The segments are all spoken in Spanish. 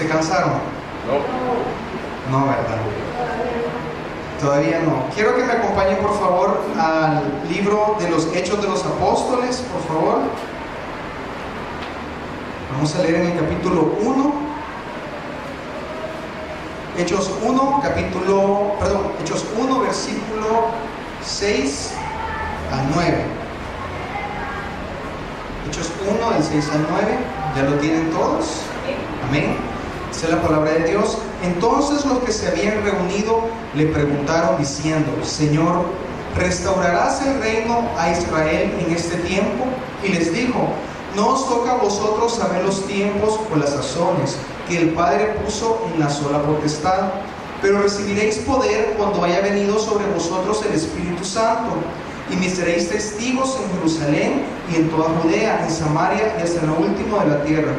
cansaron? No, ¿verdad? Todavía no. Quiero que me acompañen por favor al libro de los Hechos de los Apóstoles, por favor. Vamos a leer en el capítulo 1. Hechos 1, versículo 6 al 9. Hechos 1, del 6 al 9. ¿Ya lo tienen todos? Amén. Esa es la palabra de Dios. Entonces los que se habían reunido le preguntaron diciendo: Señor, ¿restaurarás el reino a Israel en este tiempo? Y les dijo: no os toca a vosotros saber los tiempos o las sazones que el Padre puso en la sola potestad, pero recibiréis poder cuando haya venido sobre vosotros el Espíritu Santo, y me seréis testigos en Jerusalén y en toda Judea, en Samaria y hasta lo último de la tierra.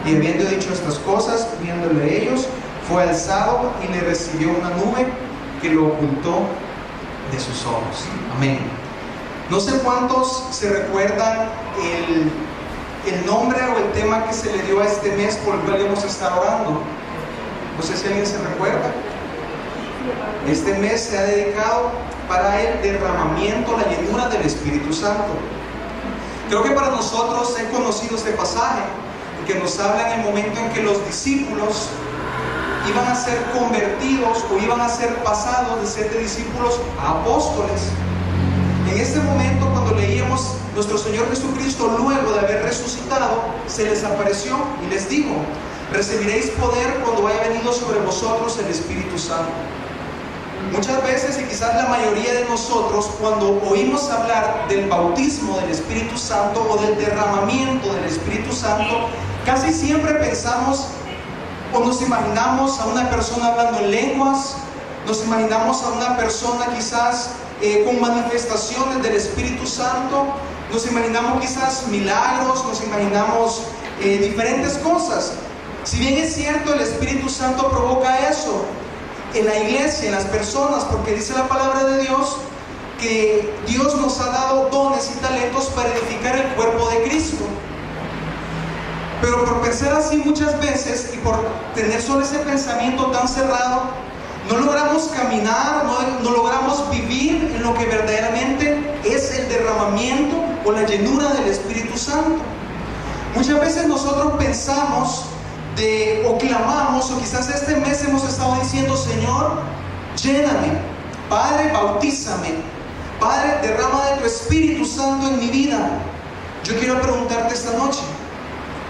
Y habiendo dicho estas cosas, viéndole ellos, fue alzado y le recibió una nube que lo ocultó de sus ojos. Amén. No sé cuántos se recuerdan el nombre o el tema que se le dio a este mes por el cual hemos estado orando. No sé si alguien se recuerda. Este mes se ha dedicado para el derramamiento, la llenura del Espíritu Santo. Creo que para nosotros es conocido este pasaje, que nos habla en el momento en que los discípulos iban a ser convertidos o iban a ser pasados de ser de discípulos a apóstoles. En este momento, cuando leíamos, nuestro Señor Jesucristo, luego de haber resucitado, se les apareció y les dijo: recibiréis poder cuando haya venido sobre vosotros el Espíritu Santo. Muchas veces, y quizás la mayoría de nosotros, cuando oímos hablar del bautismo del Espíritu Santo o del derramamiento del Espíritu Santo, casi siempre pensamos o nos imaginamos a una persona hablando en lenguas, nos imaginamos a una persona quizás con manifestaciones del Espíritu Santo, nos imaginamos quizás milagros, nos imaginamos diferentes cosas. Si bien es cierto, el Espíritu Santo provoca eso en la iglesia, en las personas, porque dice la palabra de Dios que Dios nos ha dado dones y talentos para edificar el cuerpo de Cristo. Pero por pensar así muchas veces y por tener solo ese pensamiento tan cerrado, no logramos caminar, no logramos vivir en lo que verdaderamente es el derramamiento o la llenura del Espíritu Santo. Muchas veces nosotros pensamos o clamamos, o quizás este mes hemos estado diciendo: Señor, lléname, Padre, bautízame, Padre, derrama de tu Espíritu Santo en mi vida. Yo quiero preguntarte esta noche: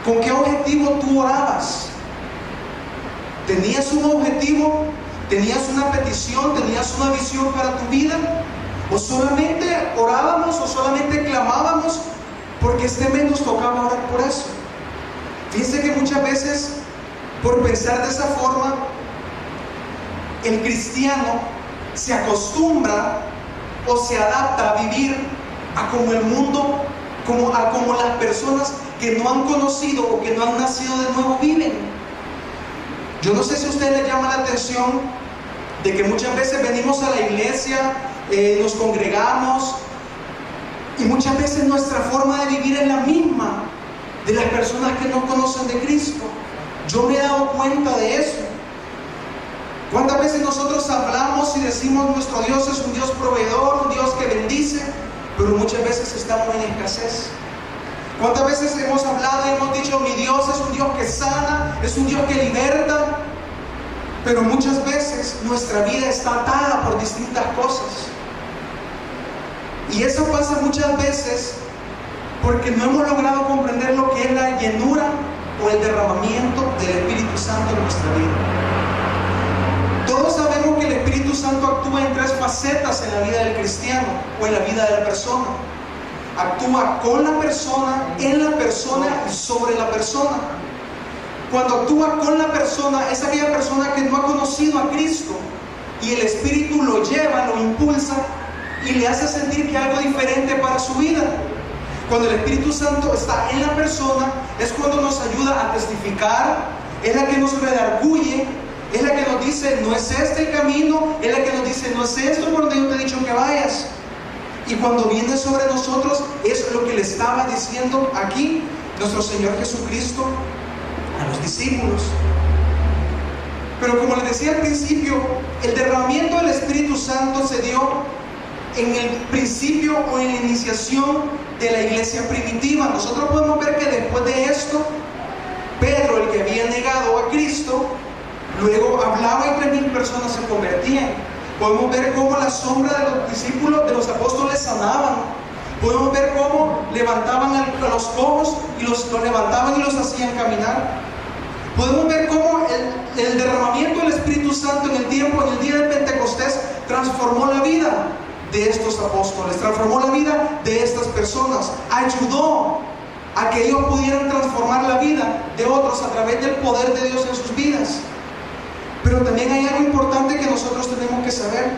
¿con qué objetivo tú orabas? ¿Tenías un objetivo? ¿Tenías una petición? ¿Tenías una visión para tu vida? ¿O solamente orábamos o solamente clamábamos porque este mes nos tocaba orar por eso? Fíjense que muchas veces, por pensar de esa forma, el cristiano se acostumbra o se adapta a vivir a como el mundo, a como las personas que no han conocido o que no han nacido de nuevo viven. Yo no sé si a usted le llama la atención de que muchas veces venimos a la iglesia, nos congregamos, y muchas veces nuestra forma de vivir es la misma de las personas que no conocen de Cristo. Yo me he dado cuenta de eso. ¿Cuántas veces nosotros hablamos y decimos: nuestro Dios es un Dios proveedor, un Dios que bendice, pero muchas veces estamos en escasez? ¿Cuántas veces hemos hablado y hemos dicho: mi Dios es un Dios que sana, es un Dios que liberta? Pero muchas veces nuestra vida está atada por distintas cosas. Y eso pasa muchas veces porque no hemos logrado comprender lo que es la llenura o el derramamiento del Espíritu Santo en nuestra vida. Todos sabemos que el Espíritu Santo actúa en tres facetas en la vida del cristiano o en la vida de la persona. Actúa con la persona, en la persona y sobre la persona. Cuando actúa con la persona, es aquella persona que no ha conocido a Cristo, y el Espíritu lo lleva, lo impulsa y le hace sentir que algo diferente para su vida. Cuando el Espíritu Santo está en la persona, es cuando nos ayuda a testificar, es la que nos redarguye, es la que nos dice: no es este el camino, es la que nos dice: no es esto por donde yo te he dicho que vayas. Y cuando viene sobre nosotros, es lo que le estaba diciendo aquí nuestro Señor Jesucristo a los discípulos. Pero como les decía al principio, el derramamiento del Espíritu Santo se dio en el principio o en la iniciación de la iglesia primitiva. Nosotros podemos ver que después de esto, Pedro, el que había negado a Cristo, luego hablaba y 3,000 personas se convertían. Podemos ver cómo la sombra de los discípulos, de los apóstoles, sanaban. Podemos ver cómo levantaban a los cojos y los levantaban y los hacían caminar. Podemos ver cómo el derramamiento del Espíritu Santo en el día de Pentecostés transformó la vida de estos apóstoles, transformó la vida de estas personas, ayudó a que ellos pudieran transformar la vida de otros a través del poder de Dios en sus vidas. Pero también hay algo importante que nosotros tenemos que saber,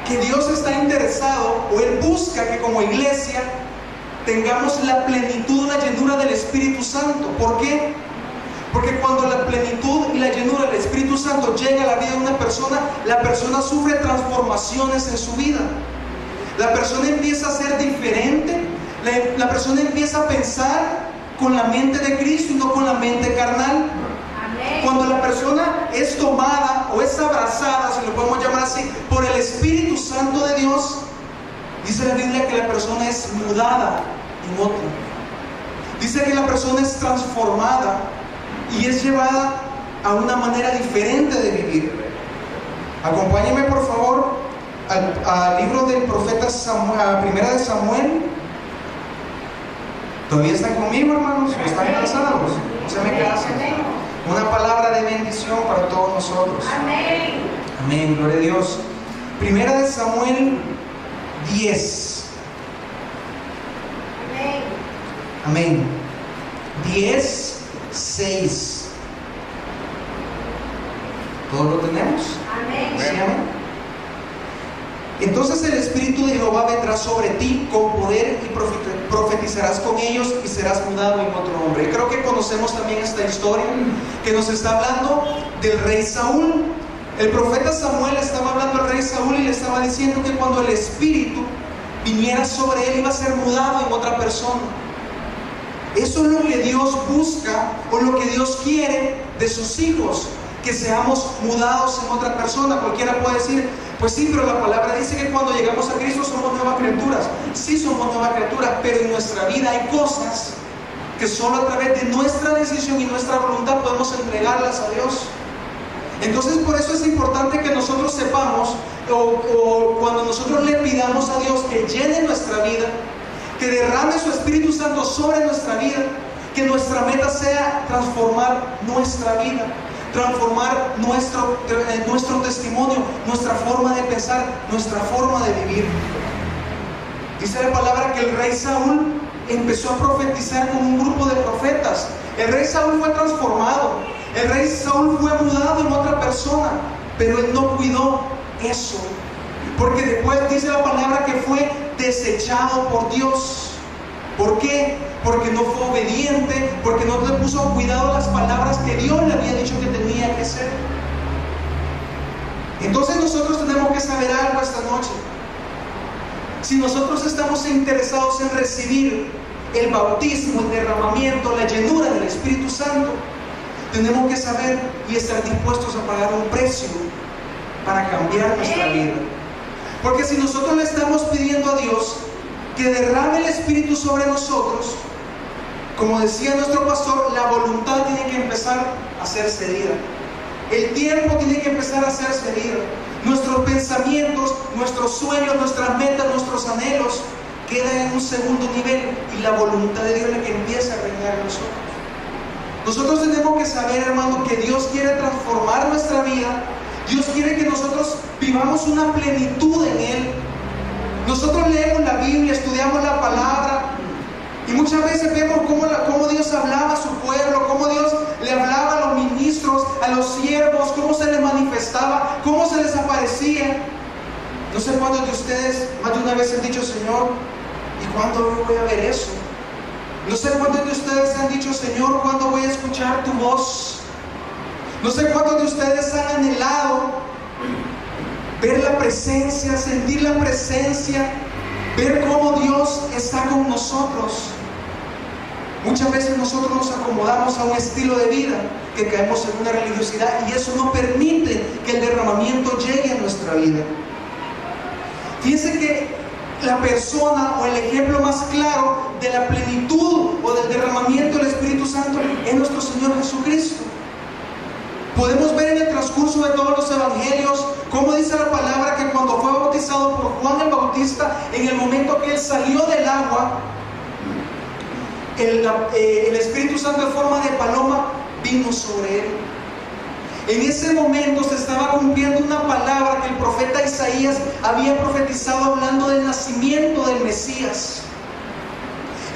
que Dios está interesado, o Él busca que como iglesia tengamos la plenitud, la llenura del Espíritu Santo. ¿Por qué? Porque cuando la plenitud y la llenura del Espíritu Santo llega a la vida de una persona, la persona sufre transformaciones en su vida. La persona empieza a ser diferente, la persona empieza a pensar con la mente de Cristo y no con la mente carnal. Amén. Cuando la persona es tomada o es abrazada, si lo podemos llamar así, por el Espíritu Santo de Dios, dice la Biblia que la persona es mudada en otro. Dice que la persona es transformada y es llevada a una manera diferente de vivir. Acompáñenme por favor al libro del profeta Samuel, a Primera de Samuel. ¿Todavía están conmigo, hermanos? ¿O están cansados? No se me cansen. Una palabra de bendición para todos nosotros. Amén. Amén, gloria a Dios. Primera de Samuel 10. Amén. Amén. 10, 6. ¿Todos lo tenemos? Amén. ¿Sí, amén? Entonces el Espíritu de Jehová vendrá sobre ti con poder y profetizarás con ellos y serás mudado en otro hombre. Creo que conocemos también esta historia que nos está hablando del rey Saúl. El profeta Samuel estaba hablando al rey Saúl y le estaba diciendo que cuando el Espíritu viniera sobre él iba a ser mudado en otra persona. Eso es lo que Dios busca o lo que Dios quiere de sus hijos, que seamos mudados en otra persona. Cualquiera puede decir, pues sí, pero la palabra dice que cuando llegamos a Cristo somos nuevas criaturas. Sí, somos nuevas criaturas, pero en nuestra vida hay cosas que solo a través de nuestra decisión y nuestra voluntad podemos entregarlas a Dios. Entonces por eso es importante que nosotros sepamos, o cuando nosotros le pidamos a Dios que llene nuestra vida, que derrame su Espíritu Santo sobre nuestra vida, que nuestra meta sea transformar nuestra vida, transformar nuestro testimonio, nuestra forma de pensar, nuestra forma de vivir. Dice la palabra que el rey Saúl empezó a profetizar con un grupo de profetas. El rey Saúl fue transformado, el rey Saúl fue mudado en otra persona, pero él no cuidó eso, porque después dice la palabra que fue desechado por Dios. ¿Por qué? Porque no fue obediente, porque no le puso cuidado a las palabras que Dios le había dicho que tenía que hacer. Entonces nosotros tenemos que saber algo esta noche. Si nosotros estamos interesados en recibir el bautismo, el derramamiento, la llenura del Espíritu Santo, tenemos que saber y estar dispuestos a pagar un precio para cambiar nuestra vida. Porque si nosotros le estamos pidiendo a Dios que derrame el Espíritu sobre nosotros, como decía nuestro pastor, la voluntad tiene que empezar a ser cedida. El tiempo tiene que empezar a ser cedido. Nuestros pensamientos, nuestros sueños, nuestras metas, nuestros anhelos quedan en un segundo nivel y la voluntad de Dios es la que empieza a reinar en nosotros. Nosotros tenemos que saber, hermano, que Dios quiere transformar nuestra vida. Dios quiere que nosotros vivamos una plenitud en Él. Nosotros leemos la Biblia, estudiamos la palabra y muchas veces vemos cómo Dios hablaba a su pueblo, cómo Dios le hablaba a los ministros, a los siervos, cómo se les manifestaba, cómo se les aparecía. No sé cuántos de ustedes más de una vez han dicho, Señor, ¿y cuándo voy a ver eso? No sé cuántos de ustedes han dicho, Señor, ¿cuándo voy a escuchar tu voz? No sé cuántos de ustedes han anhelado ver la presencia, sentir la presencia, ver cómo Dios está con nosotros. Muchas veces nosotros nos acomodamos a un estilo de vida, que caemos en una religiosidad, y eso no permite que el derramamiento llegue a nuestra vida. Fíjense que la persona o el ejemplo más claro de la plenitud o del derramamiento del Espíritu Santo es nuestro Señor Jesucristo. Podemos ver en el transcurso de todos los evangelios cómo dice la palabra que cuando fue bautizado por Juan el Bautista, en el momento que él salió del agua, el Espíritu Santo en forma de paloma vino sobre él. En ese momento se estaba cumpliendo una palabra que el profeta Isaías había profetizado, hablando del nacimiento del Mesías.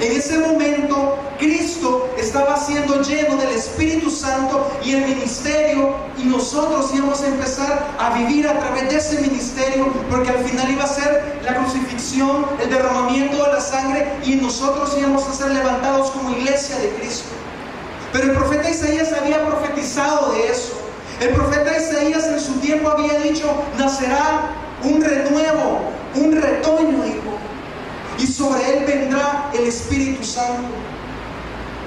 En ese momento Cristo estaba siendo lleno del Espíritu Santo y el ministerio, y nosotros íbamos a empezar a vivir a través de ese ministerio, porque al final iba a ser la crucifixión, el derramamiento de la sangre, y nosotros íbamos a ser levantados como iglesia de Cristo. Pero el profeta Isaías había profetizado de eso. El profeta Isaías en su tiempo había dicho: nacerá un renuevo, un retoño, hijo, y sobre él vendrá el Espíritu Santo.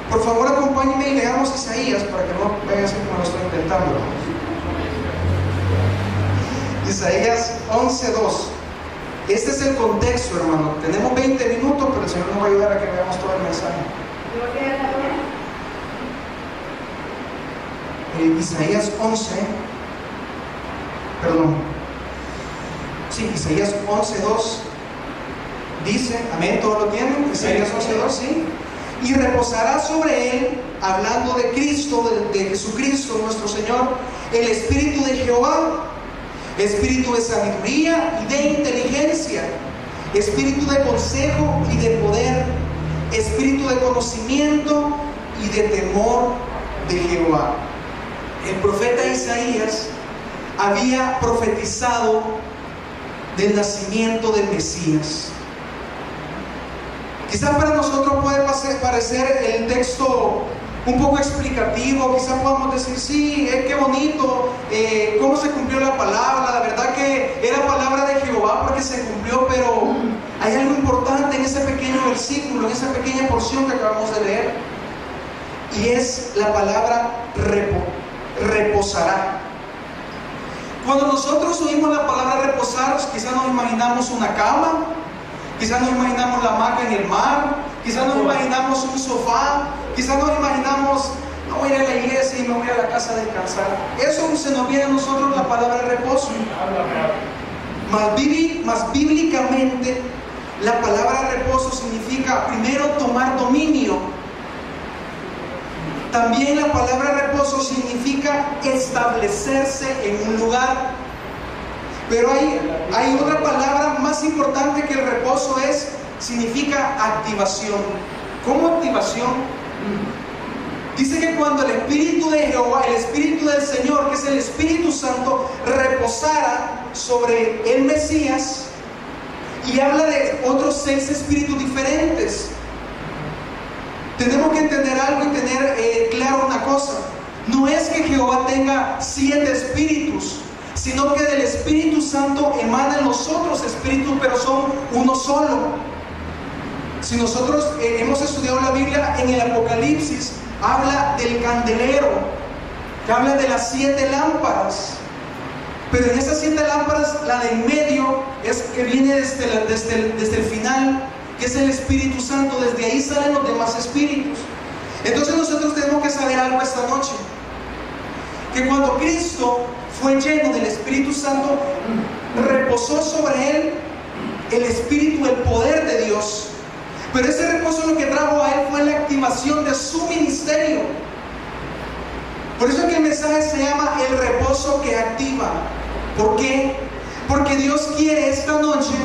Por favor, acompáñenme y leamos Isaías para que no vean así como lo estoy intentando. Isaías 11:2. Este es el contexto, hermano. Tenemos 20 minutos, pero el Señor nos va a ayudar a que veamos todo el mensaje. Isaías 11, Isaías 11:2 dice, amén, ¿todos lo tienen? Isaías 11:2, sí. Y reposará sobre él, hablando de Cristo, de Jesucristo nuestro Señor, el Espíritu de Jehová, Espíritu de sabiduría y de inteligencia, Espíritu de consejo y de poder, Espíritu de conocimiento y de temor de Jehová. El profeta Isaías había profetizado del nacimiento del Mesías. Quizás para nosotros puede parecer el texto un poco explicativo, quizás podamos decir, sí, qué bonito, cómo se cumplió la palabra, la verdad que era palabra de Jehová porque se cumplió, pero hay algo importante en ese pequeño versículo, en esa pequeña porción que acabamos de leer, y es la palabra reposará. Cuando nosotros oímos la palabra reposar, quizás nos imaginamos una cama, quizás nos imaginamos la hamaca en el mar, quizás nos imaginamos un sofá, quizás nos imaginamos, no voy a ir a la iglesia y me voy a la casa a descansar. Eso se nos viene a nosotros la palabra reposo. Más bíblicamente, la palabra reposo significa primero tomar dominio. También la palabra reposo significa establecerse en un lugar. Pero hay otra palabra más importante que el reposo, significa activación. ¿Cómo activación? Dice que cuando el Espíritu de Jehová, el Espíritu del Señor, que es el Espíritu Santo, reposara sobre el Mesías, y habla de otros 6 espíritus diferentes. Tenemos que entender algo y tener claro una cosa. No es que Jehová tenga 7 espíritus, sino que del Espíritu Santo emanan los otros espíritus, pero son uno solo. Si nosotros hemos estudiado la Biblia, en el Apocalipsis habla del candelero, que habla de las 7 lámparas. Pero en esas 7 lámparas, la de en medio es que viene desde el final, que es el Espíritu Santo. Desde ahí salen los demás espíritus. Entonces nosotros tenemos que saber algo esta noche, que cuando Cristo fue lleno del Espíritu Santo, reposó sobre él el Espíritu, el poder de Dios. Pero ese reposo lo que trajo a él fue la activación de su ministerio. Por eso es que el mensaje se llama el reposo que activa. ¿Por qué? Porque Dios quiere esta noche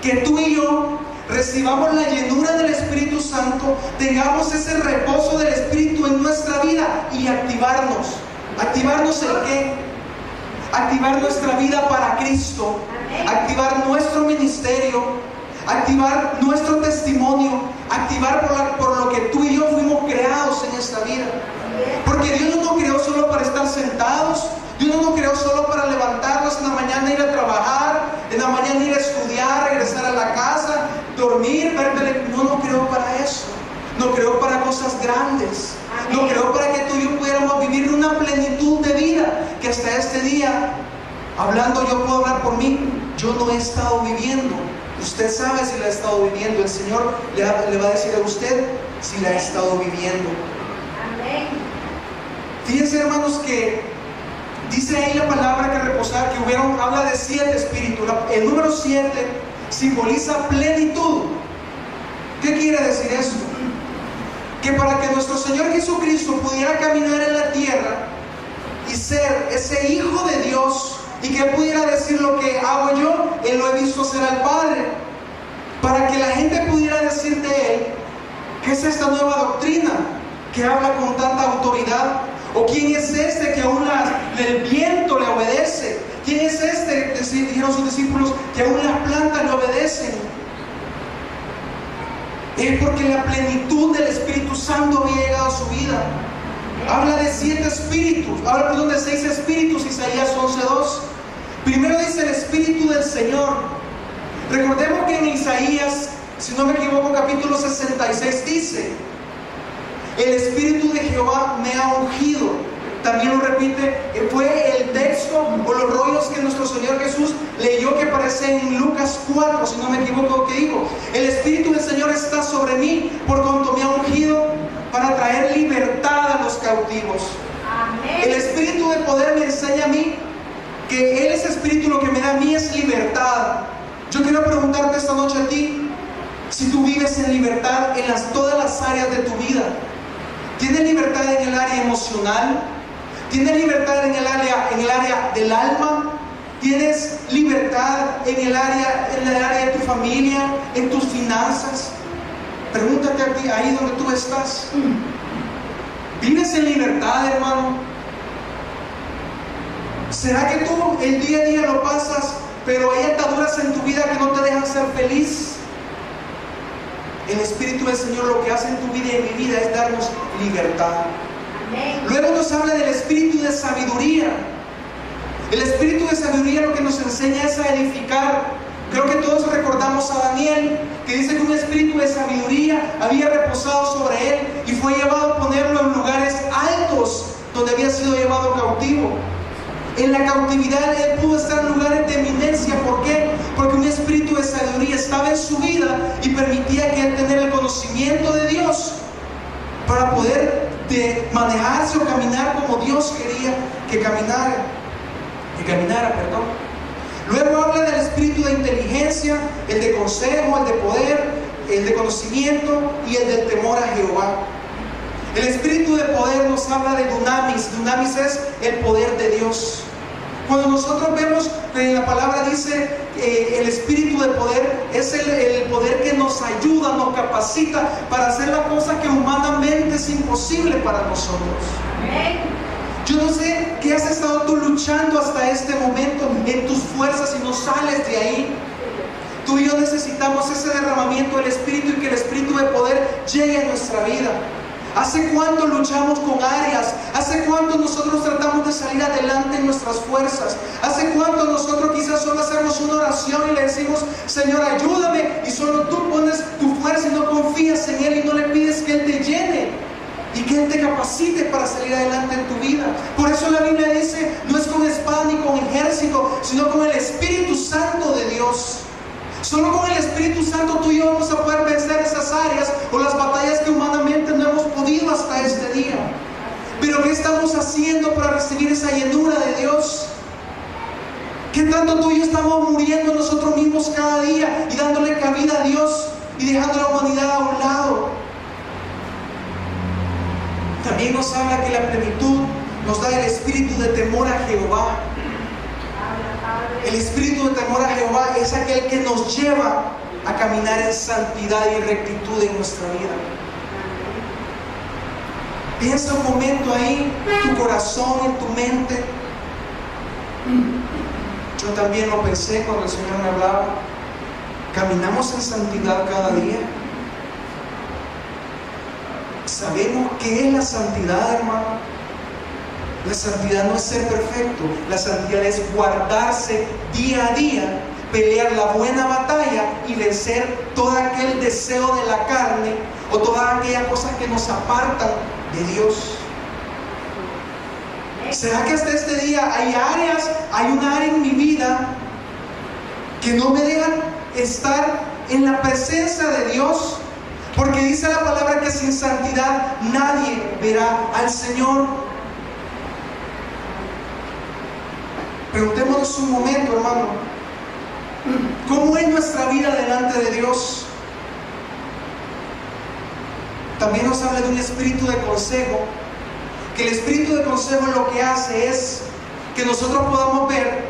que tú y yo recibamos la llenura del Espíritu Santo, tengamos ese reposo del Espíritu en nuestra vida y activarnos. ¿Activarnos el qué? Activar nuestra vida para Cristo, activar nuestro ministerio, activar nuestro testimonio, activar por lo que tú y yo fuimos creados en esta vida. Porque Dios no nos creó solo para estar sentados, Dios no nos creó solo para levantarnos en la mañana, ir a trabajar, en la mañana ir a estudiar, regresar a la casa, dormir, ver televisión. No nos creó para eso. Nos creó para cosas cosas grandes. Lo creó para que tú y yo pudiéramos vivir una plenitud de vida que hasta este día, hablando, yo puedo hablar por mí, yo no he estado viviendo. Usted sabe si la ha estado viviendo. El Señor le va a decir a usted si la ha estado viviendo. Amén. Fíjense, hermanos, que dice ahí la palabra que reposar, que habla de 7 espíritus. El número 7 simboliza plenitud. ¿Qué quiere decir esto? Que para que nuestro Señor Jesucristo pudiera caminar en la tierra y ser ese Hijo de Dios, y que Él pudiera decir lo que hago yo, Él lo he visto hacer al Padre, para que la gente pudiera decir de Él, ¿qué es esta nueva doctrina que habla con tanta autoridad? ¿O quién es este que aún el viento le obedece? ¿Quién es este, dijeron sus discípulos, que aún las plantas le obedecen? Es porque la plenitud del Espíritu Santo había llegado a su vida. Habla de 7 espíritus, habla de 6 espíritus, Isaías 11:2. Primero dice el Espíritu del Señor. Recordemos que en Isaías, si no me equivoco, capítulo 66 dice: el Espíritu de Jehová me ha ungido. También lo repite, fue el texto o los rollos que nuestro Señor Jesús leyó, que aparece en Lucas 4, si no me equivoco, que dijo: el Espíritu del Señor está sobre mí, por cuanto me ha ungido para traer libertad a los cautivos. Amén. El Espíritu de poder me enseña a mí que Él es Espíritu, lo que me da a mí es libertad. Yo quiero preguntarte esta noche a ti, si tú vives en libertad en todas las áreas de tu vida. ¿Tienes libertad en el área emocional? ¿Tienes libertad en el área del alma? ¿Tienes libertad en el área de tu familia, en tus finanzas? Pregúntate a ti, ahí donde tú estás. ¿Vives en libertad, hermano? ¿Será que tú el día a día lo pasas, pero hay ataduras en tu vida que no te dejan ser feliz? El Espíritu del Señor lo que hace en tu vida y en mi vida es darnos libertad. Amén. Luego nos habla del Espíritu de sabiduría. El Espíritu de sabiduría lo que nos enseña es a edificar. Creo que todos recordamos a Daniel, que dice que un espíritu de sabiduría había reposado sobre él y fue llevado a ponerlo en lugares altos donde había sido llevado cautivo. En la cautividad él pudo estar en lugares de eminencia. ¿Por qué? Porque un espíritu de sabiduría estaba en su vida y permitía que él tenga el conocimiento de Dios para poder manejarse o caminar como Dios quería que caminara. Luego habla del espíritu de inteligencia, el de consejo, el de poder, el de conocimiento y el del temor a Jehová. El espíritu de poder nos habla de dunamis. Dunamis es el poder de Dios. Cuando nosotros vemos que en la palabra dice el espíritu de poder, es el poder que nos ayuda, nos capacita para hacer la cosa que humanamente es imposible para nosotros. Amén. Yo no sé qué has estado tú luchando hasta este momento en tus fuerzas y no sales de ahí. Tú y yo necesitamos ese derramamiento del Espíritu y que el Espíritu de poder llegue a nuestra vida. ¿Hace cuánto luchamos con áreas? ¿Hace cuánto nosotros tratamos de salir adelante en nuestras fuerzas? ¿Hace cuánto nosotros quizás solo hacemos una oración y le decimos: Señor, ayúdame, y solo tú pones tu fuerza y no confías en Él y no le pides que Él te llene y que Él te capacite para salir adelante en tu vida? Por eso la Biblia dice: no es con espada ni con ejército, sino con el Espíritu Santo de Dios. Solo con el Espíritu Santo tú y yo vamos a poder vencer esas áreas o las batallas que humanamente no hemos podido hasta este día. Pero ¿qué estamos haciendo para recibir esa llenura de Dios? ¿Qué tanto tú y yo estamos muriendo nosotros mismos cada día y dándole cabida a Dios y dejando la humanidad a un lado? También nos habla que la plenitud nos da el espíritu de temor a Jehová. El espíritu de temor a Jehová es aquel que nos lleva a caminar en santidad y rectitud en nuestra vida. Piensa un momento ahí, en tu corazón, en tu mente. Yo también lo pensé cuando el Señor me hablaba. ¿Caminamos en santidad cada día? ¿Sabemos qué es la santidad, hermano? La santidad no es ser perfecto. La santidad es guardarse día a día, pelear la buena batalla y vencer todo aquel deseo de la carne o todas aquellas cosas que nos apartan de Dios? ¿Será que hasta este día hay un área en mi vida que no me dejan estar en la presencia de Dios? Porque dice la palabra que sin santidad nadie verá al Señor. Preguntémonos un momento, hermano, ¿cómo es nuestra vida delante de Dios? También nos habla de un espíritu de consejo, que el espíritu de consejo lo que hace es que nosotros podamos ver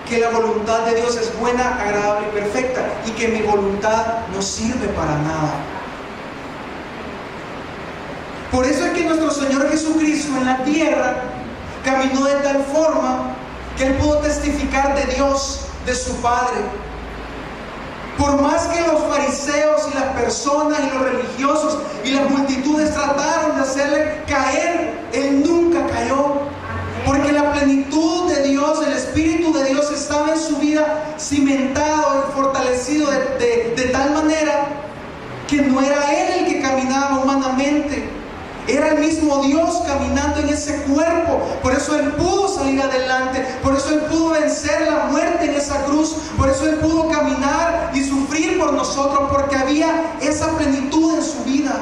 que la voluntad de Dios es buena, agradable y perfecta, y que mi voluntad no sirve para nada. Por eso es que nuestro Señor Jesucristo en la tierra caminó de tal forma que Él pudo testificar de Dios, de su Padre. Por más que los fariseos y las personas y los religiosos y las multitudes trataron de hacerle caer, Él nunca cayó. Porque la plenitud de Dios, el Espíritu de Dios estaba en su vida cimentado y fortalecido de tal manera que no era Él el que caminaba humanamente. Era el mismo Dios caminando en ese cuerpo. Por eso Él pudo salir adelante. Por eso Él pudo vencer la muerte en esa cruz. Por eso Él pudo caminar y sufrir por nosotros. Porque había esa plenitud en su vida.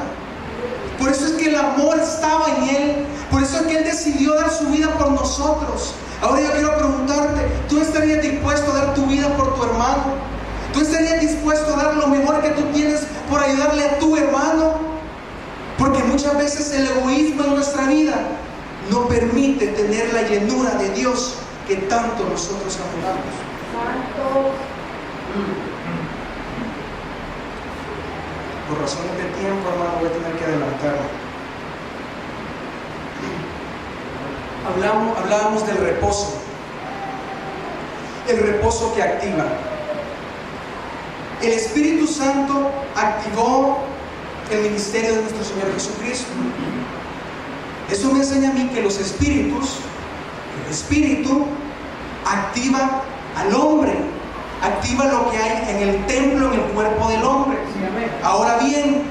Por eso es que el amor estaba en Él. Por eso es que Él decidió dar su vida por nosotros. Ahora yo quiero preguntarte, ¿tú estarías dispuesto a dar tu vida por tu hermano? ¿Tú estarías dispuesto a dar lo mejor que tú tienes por ayudarle a tu hermano? Porque muchas veces el egoísmo en nuestra vida no permite tener la llenura de Dios que tanto nosotros anhelamos. Santo. Por razones de tiempo, hermano, voy a tener que adelantarme. Hablábamos del reposo. El reposo que activa. El Espíritu Santo activó el ministerio de nuestro Señor Jesucristo. Eso me enseña a mí que el Espíritu activa al hombre, activa lo que hay en el templo, en el cuerpo del hombre. Ahora bien,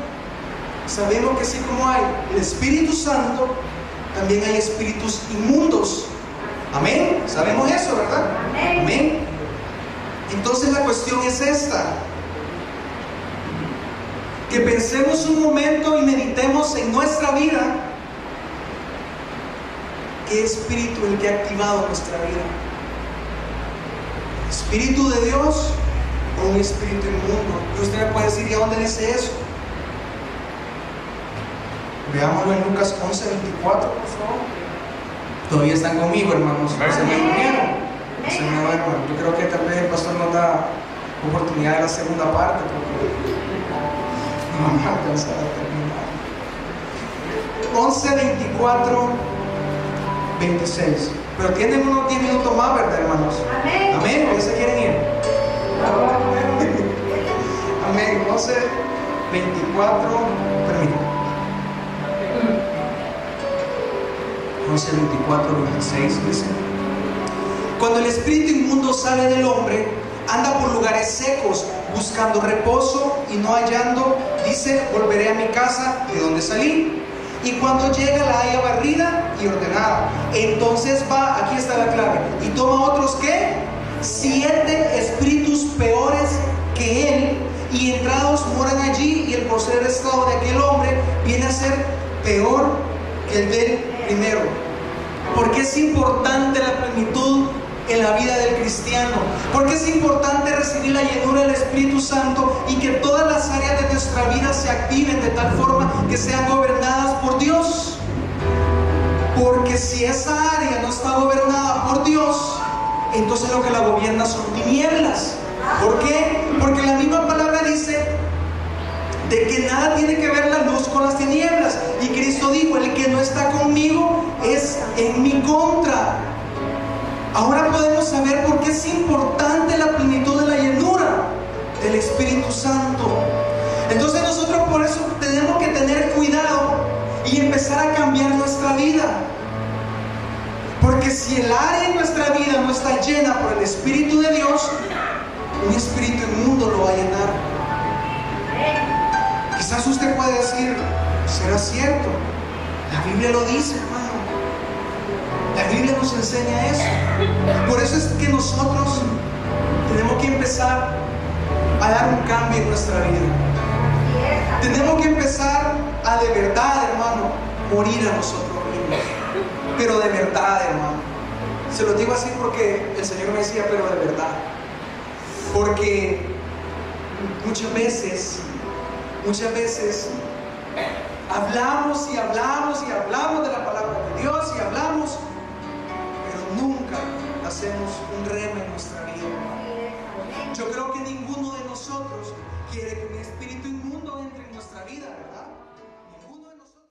sabemos que así como hay el Espíritu Santo, también hay espíritus inmundos. Amén. Sabemos eso, ¿verdad? Amén. Entonces la cuestión es esta: que pensemos un momento y meditemos en nuestra vida. ¿Qué espíritu es el que ha activado nuestra vida? ¿Espíritu de Dios o un espíritu inmundo? Y usted me puede decir, ¿y a dónde dice eso? Veámoslo en Lucas 11:24, por favor. Todavía están conmigo, hermanos. Se me durmieron. Yo creo que tal vez el pastor nos da oportunidad de la segunda parte, porque no vamos a alcanzar a terminar. 11:24-26. Pero tienen unos 10 minutos más, ¿verdad, hermanos? Amén. Amén. ¿Por qué se quieren ir? Amén. 11:24. Permítanme. 11:24-26 dice: cuando el espíritu inmundo sale del hombre, anda por lugares secos, buscando reposo, y no hallando, dice: volveré a mi casa de donde salí. Y cuando llega, la halla barrida y ordenada. Entonces va, aquí está la clave, y toma otros, ¿qué? 7 espíritus peores que él, y entrados moran allí, y el postrer estado de aquel hombre viene a ser peor que el del primero. Porque es importante la plenitud en la vida del cristiano. Porque es importante recibir la llenura del Espíritu Santo y que todas las áreas de nuestra vida se activen de tal forma que sean gobernadas por Dios. Porque si esa área no está gobernada por Dios, entonces lo que la gobierna son tinieblas. ¿Por qué? Porque la misma palabra dice de que nada tiene que ver la luz con las tinieblas. Y Cristo dijo: el que no está conmigo es en mi contra. Ahora podemos saber por qué es importante la plenitud de la llenura del Espíritu Santo. Entonces nosotros por eso tenemos que tener cuidado y empezar a cambiar nuestra vida. Porque si el área en nuestra vida no está llena por el Espíritu de Dios, un espíritu inmundo lo va a llenar. Quizás usted puede decir: Era cierto. La Biblia lo dice, hermano. La Biblia nos enseña eso. Por eso es que nosotros tenemos que empezar a dar un cambio en nuestra vida. Tenemos que empezar a de verdad, hermano, morir a nosotros mismos. Pero de verdad, hermano. Se lo digo así porque el Señor me decía, pero de verdad. Porque muchas veces hablamos y hablamos y hablamos de la palabra de Dios y hablamos, pero nunca hacemos un rema en nuestra vida. Yo creo que ninguno de nosotros quiere que un espíritu inmundo entre en nuestra vida.